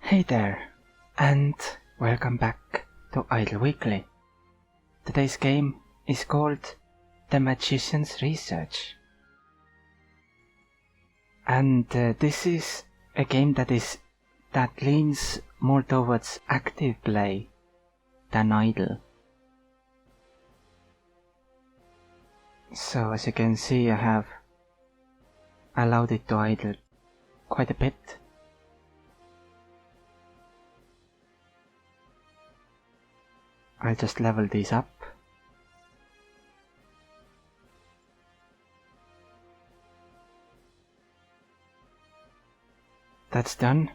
Hey there, and welcome back to Idle Weekly. Today's game is called The Magician's Research. And this is a game that leans more towards active play than idle. So as you can see, I have allowed it to idle quite a bit. I'll just level these up. That's done.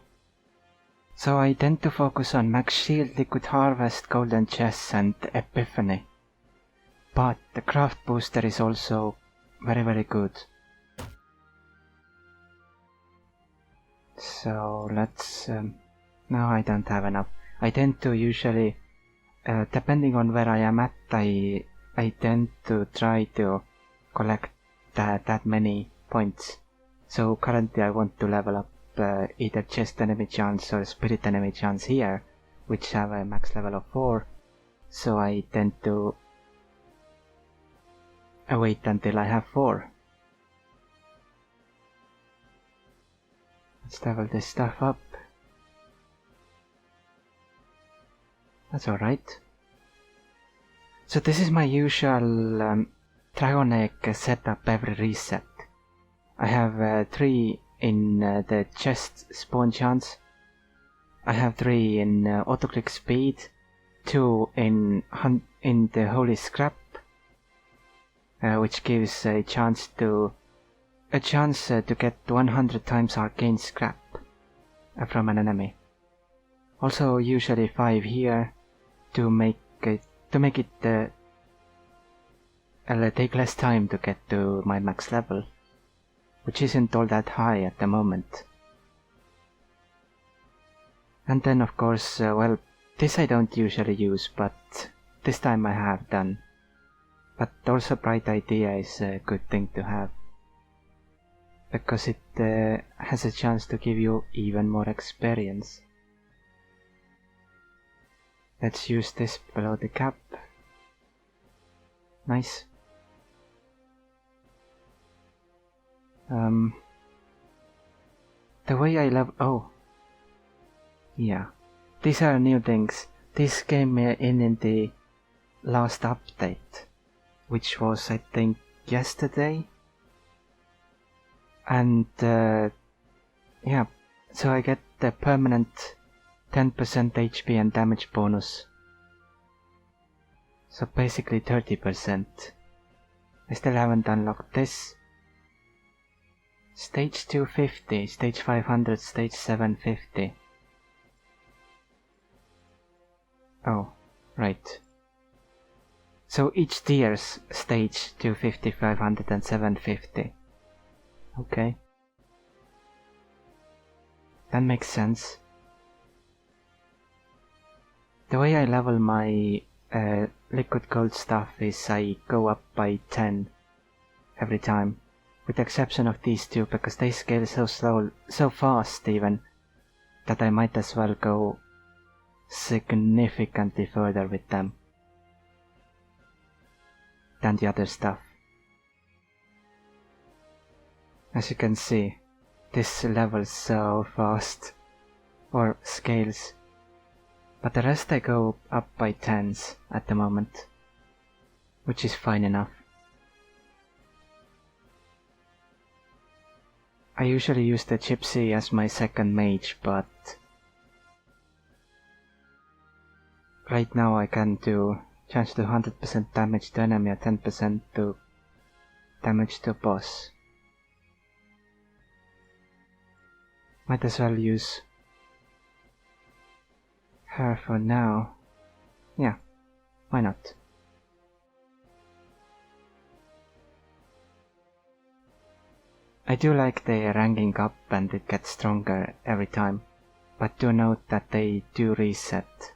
So I tend to focus on Max Shield, Liquid Harvest, Golden Chess and Epiphany. But the craft booster is also very good. So let's... no, I don't have enough. I tend to usually... depending on where I am at, I tend to try to collect that many points. So currently I want to level up either chest enemy chance or spirit enemy chance here, which have a max level of 4. So I tend to wait until I have 4. Let's level this stuff up. That's alright. So this is my usual Dragon Egg setup every reset. I have 3 in the chest spawn chance. I have 3 in autoclick speed, 2 in the holy scrap, which gives a chance to get 100 times arcane scrap from an enemy. Also usually 5 here to make it take less time to get to my max level, which isn't all that high at the moment. And then of course, well, this I don't usually use, but this time I have done. But also Bright Idea is a good thing to have, because it has a chance to give you even more experience. Let's use this below the cap. Nice. The way I love... oh. Yeah. These are new things. This came in the last update, which was I think yesterday. And yeah, so I get the permanent 10% HP and damage bonus. So basically 30%. I still haven't unlocked this. Stage 250, stage 500, stage 750. Oh, right. So each tier's stage 250, 500 and 750. Okay. That makes sense. The way I level my liquid gold stuff is I go up by 10 every time, with the exception of these two, because they scale so fast even, that I might as well go significantly further with them than the other stuff. As you can see, this levels so fast, or scales. But the rest I go up by 10s at the moment, which is fine enough. I usually use the Gypsy as my second mage, but right now I can do chance to 100% damage to enemy or 10% to damage to boss. Might as well use her for now. Yeah, why not? I do like the ranking up and it gets stronger every time, but do note that they do reset.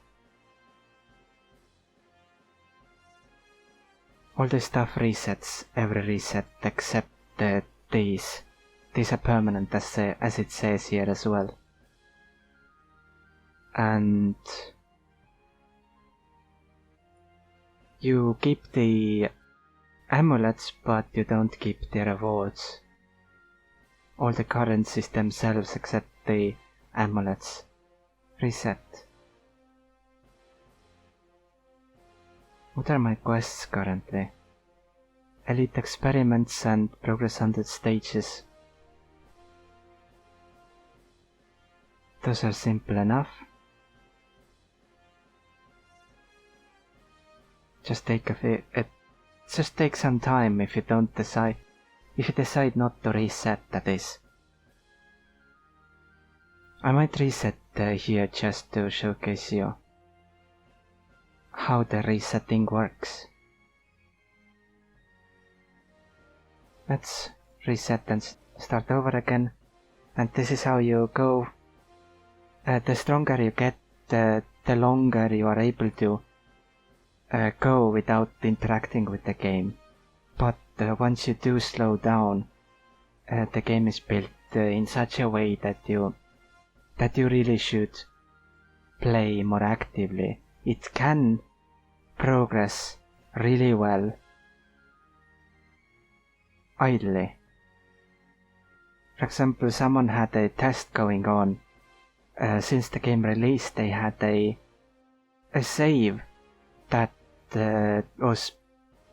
All the stuff resets every reset except these. These are permanent as it says here as well. and you keep the amulets, but you don't keep the rewards. All the currencies themselves except the amulets reset. What are my quests currently? Elite experiments and progress 100 stages. Those are simple enough. Just take some time if you decide not to reset, that is. I might reset here just to showcase you how the resetting works. Let's reset and start over again, and this is how you go. The stronger you get, the longer you are able to go without interacting with the game. But once you do slow down, the game is built in such a way that you really should play more actively. It can progress really well idly. For example, someone had a test going on. Since the game released, they had a save that was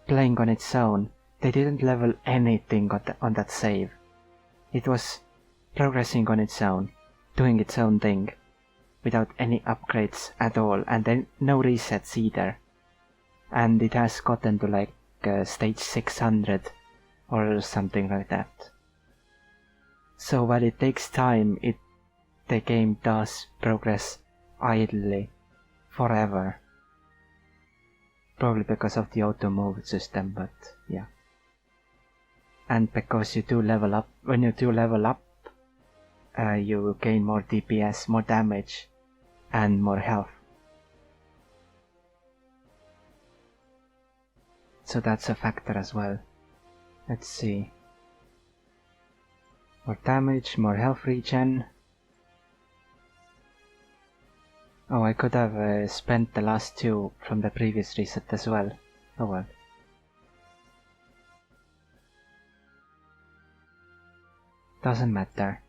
playing on its own. They didn't level anything on that save. It was progressing on its own, doing its own thing, without any upgrades at all, and then no resets either. And it has gotten to like stage 600 or something like that. So while it takes time, the game does progress idly forever. Probably because of the auto move system, but yeah. And because you do level up, when you do level up, you gain more DPS, more damage, and more health. So that's a factor as well. Let's see. More damage, more health regen. Oh, I could have spent the last two from the previous reset as well. Oh well. Doesn't matter.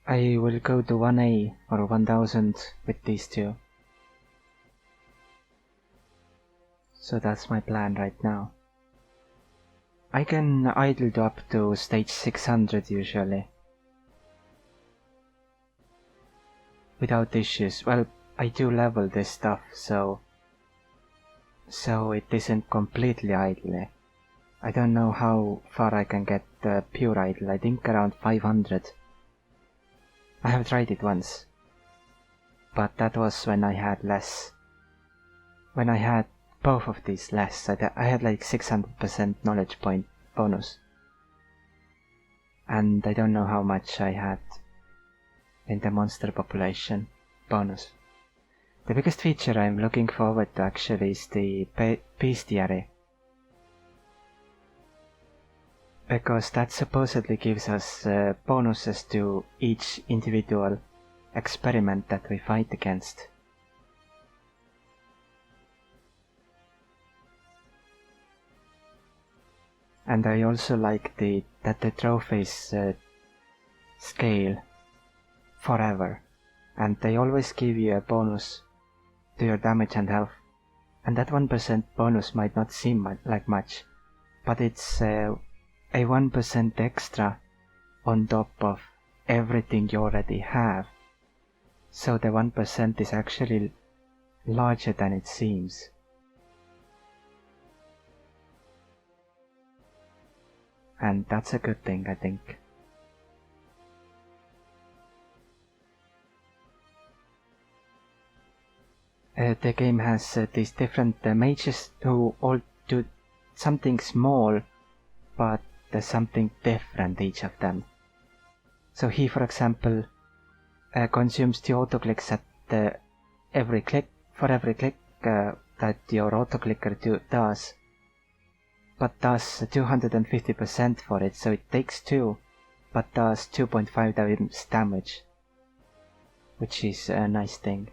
I will go to 1A or 1000 with these two. So that's my plan right now. I can idle to up to stage 600 usually. Without issues. Well, I do level this stuff, so it isn't completely idle. I don't know how far I can get pure idle. I think around 500. I have tried it once. But that was when I had less. When I had both of these less. I had like 600% knowledge point bonus. And I don't know how much I had in the monster population bonus. The biggest feature I'm looking forward to actually is the bestiary. Because that supposedly gives us bonuses to each individual experiment that we fight against. And I also like that the trophies scale forever, and they always give you a bonus to your damage and health. And that 1% bonus might not seem like much, but it's a 1% extra on top of everything you already have. So the 1% is actually larger than it seems. And that's a good thing, I think. The game has these different mages who all do something small, but there's something different each of them. So he, for example, consumes the auto-clicks at every click, for every click that your auto-clicker but does 250% for it, so it takes 2 but does 2.5 times damage, which is a nice thing.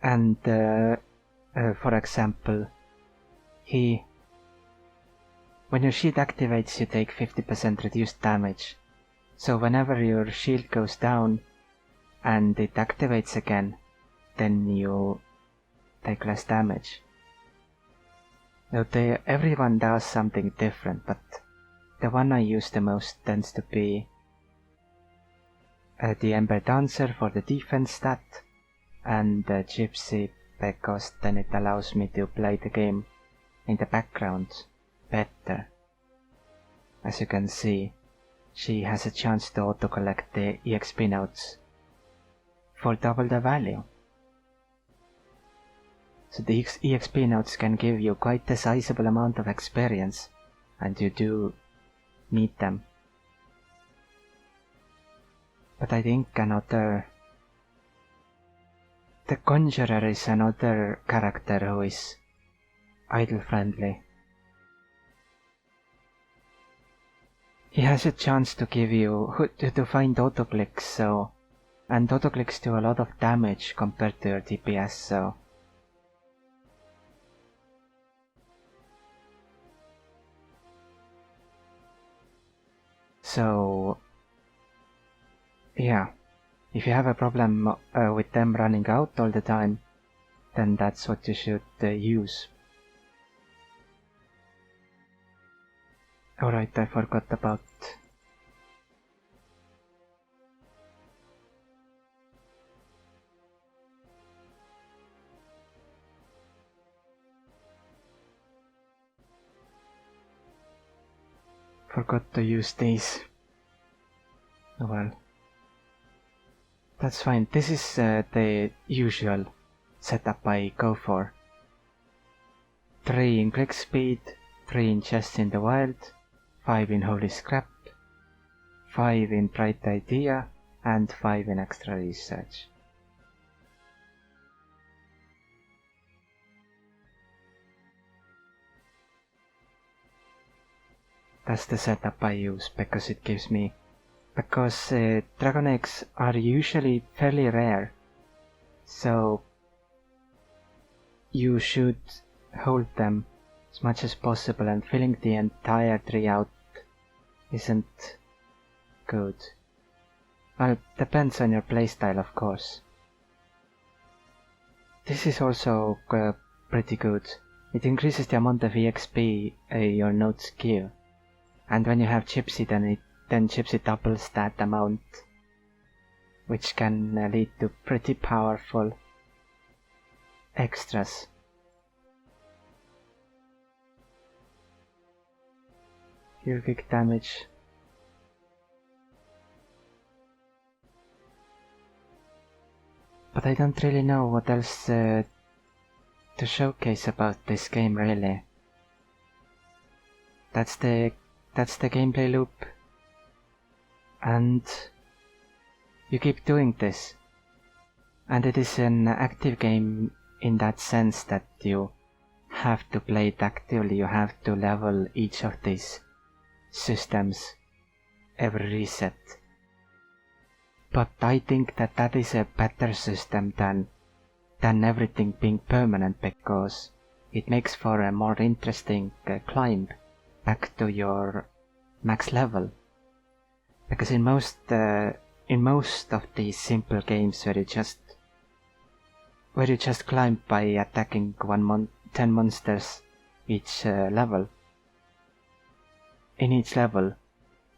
And for example, when your shield activates, you take 50% reduced damage. So whenever your shield goes down and it activates again, then you take less damage. Now everyone does something different, but the one I use the most tends to be the Ember Dancer for the defense stat, and the Gypsy because then it allows me to play the game in the background better. As you can see, she has a chance to auto-collect the EXP nodes for double the value. So the EXP nodes can give you quite a sizable amount of experience, and you do need them. But I think the Conjurer is another character who is idle friendly. He has a chance to give you to find autoclicks, and autoclicks do a lot of damage compared to your DPS, so yeah, if you have a problem with them running out all the time, then that's what you should use. Alright, I forgot about... Forgot to use these. Oh well. That's fine. This is the usual setup I go for. 3 in click speed, 3 in chests in the wild, 5 in holy scrap, 5 in bright idea, and 5 in extra research. That's the setup I use because it gives me... Because dragon eggs are usually fairly rare, so you should hold them as much as possible, and filling the entire tree out isn't good. Well, depends on your playstyle, of course. This is also pretty good. It increases the amount of EXP your nodes give, and when you have Gypsy, then Gypsy doubles that amount, which can lead to pretty powerful extras. Heal kick damage. But I don't really know what else to showcase about this game, really. That's the gameplay loop. And you keep doing this. And it is an active game in that sense that you have to play it actively, you have to level each of these systems every reset. But I think that is a better system than everything being permanent, because it makes for a more interesting climb back to your max level. Because in most of these simple games where you just climb by attacking 10 monsters each level, in each level,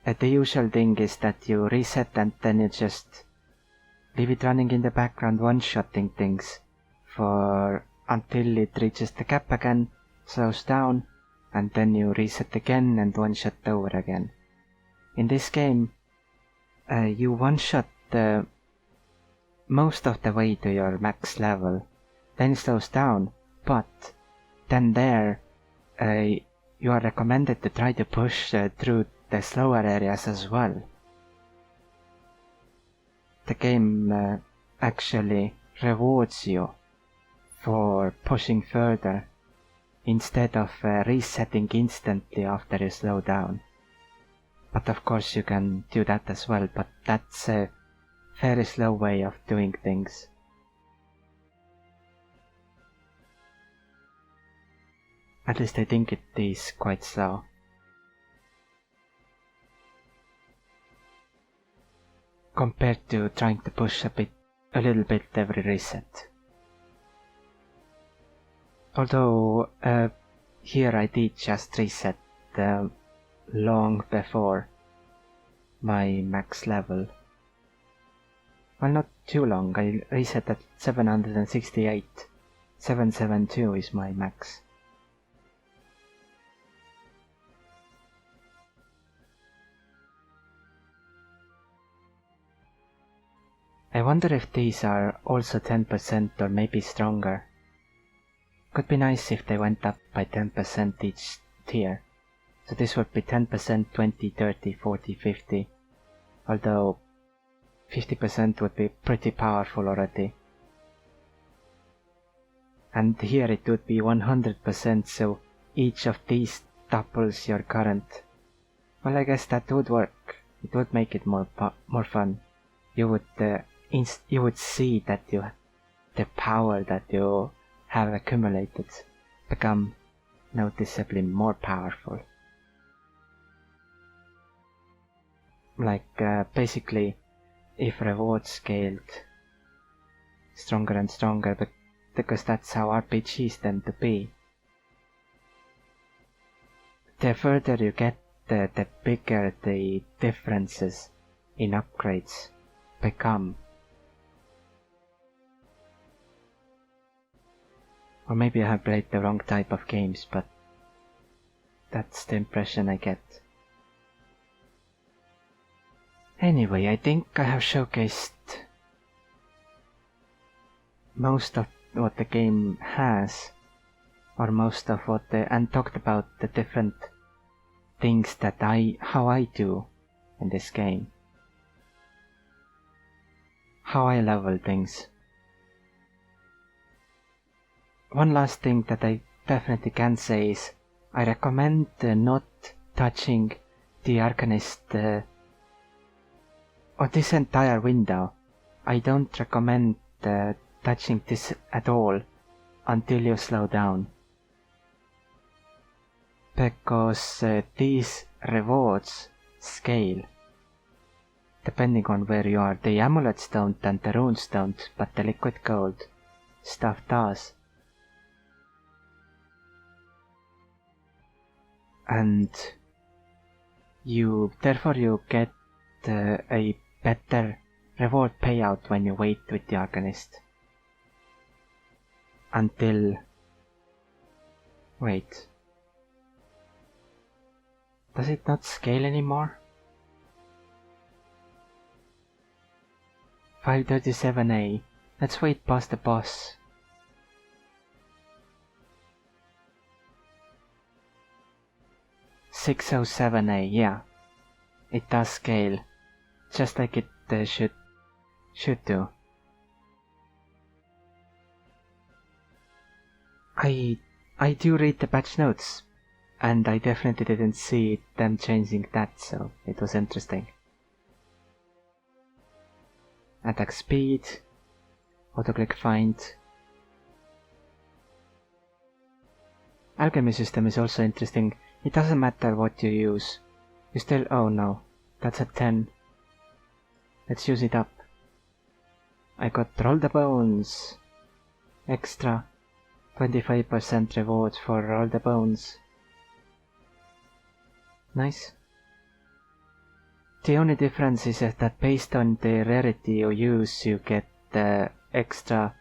the usual thing is that you reset and then you just leave it running in the background, one-shotting things until it reaches the cap again, slows down, and then you reset again and one-shot over again. In this game, you one-shot most of the way to your max level, then slows down, but then you are recommended to try to push through the slower areas as well. The game actually rewards you for pushing further instead of resetting instantly after you slow down. But of course you can do that as well, but that's a very slow way of doing things. At least I think it is quite slow. Compared to trying to push a little bit every reset. Although here I did just reset long before my max level. Well, not too long, I reset at 768. 772 is my max. I wonder if these are also 10% or maybe stronger. Could be nice if they went up by 10% each tier. So this would be 10%, 20, 30, 40, 50. Although 50% would be pretty powerful already. And here it would be 100%, so each of these doubles your current. Well, I guess that would work. It would make it more fun. You would see that the power that you have accumulated become noticeably more powerful. Like basically, if rewards scaled stronger and stronger, because that's how RPGs tend to be. The further you get, the bigger the differences in upgrades become. Or maybe I have played the wrong type of games, but that's the impression I get. Anyway, I think I have showcased most of what the game has, or most of what and talked about the different things that how I do in this game. How I level things. One last thing that I definitely can say is I recommend not touching the Arcanist or this entire window. I don't recommend touching this at all until you slow down. Because these rewards scale depending on where you are. The amulets don't and the runes don't, but the liquid gold stuff does. And therefore you get a better reward payout when you wait with the Arcanist. Until... wait. Does it not scale anymore? 537A. Let's wait past the boss. $607A, yeah. It does scale. Just like it should do. I do read the patch notes, and I definitely didn't see them changing that, so it was interesting. Attack speed, autoclick find. Alchemy system is also interesting. It doesn't matter what you use. You still... oh no, that's a 10. Let's use it up. I got roll the bones. Extra 25% reward for roll the bones. Nice. The only difference is that based on the rarity you use, you get extra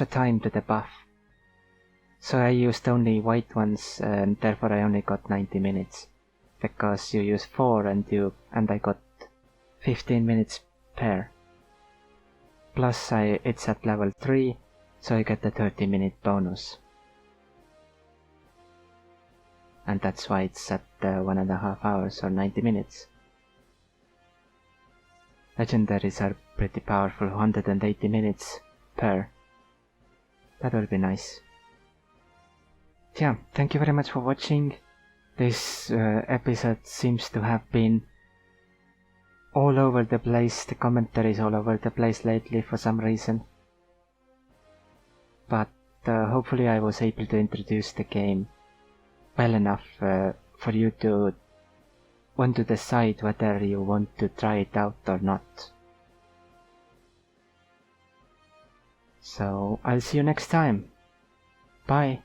time to the buff. So I used only white ones, and therefore I only got 90 minutes. Because you use 4 and I got 15 minutes per. Plus it's at level 3, so I get the 30-minute bonus. And that's why it's at 1.5 hours or 90 minutes. Legendaries are pretty powerful, 180 minutes per. That will be nice. yeah, thank you very much for watching. This episode seems to have been all over the place. The commentary is all over the place lately for some reason. But hopefully I was able to introduce the game well enough for you to want to decide whether you want to try it out or not. So I'll see you next time. Bye.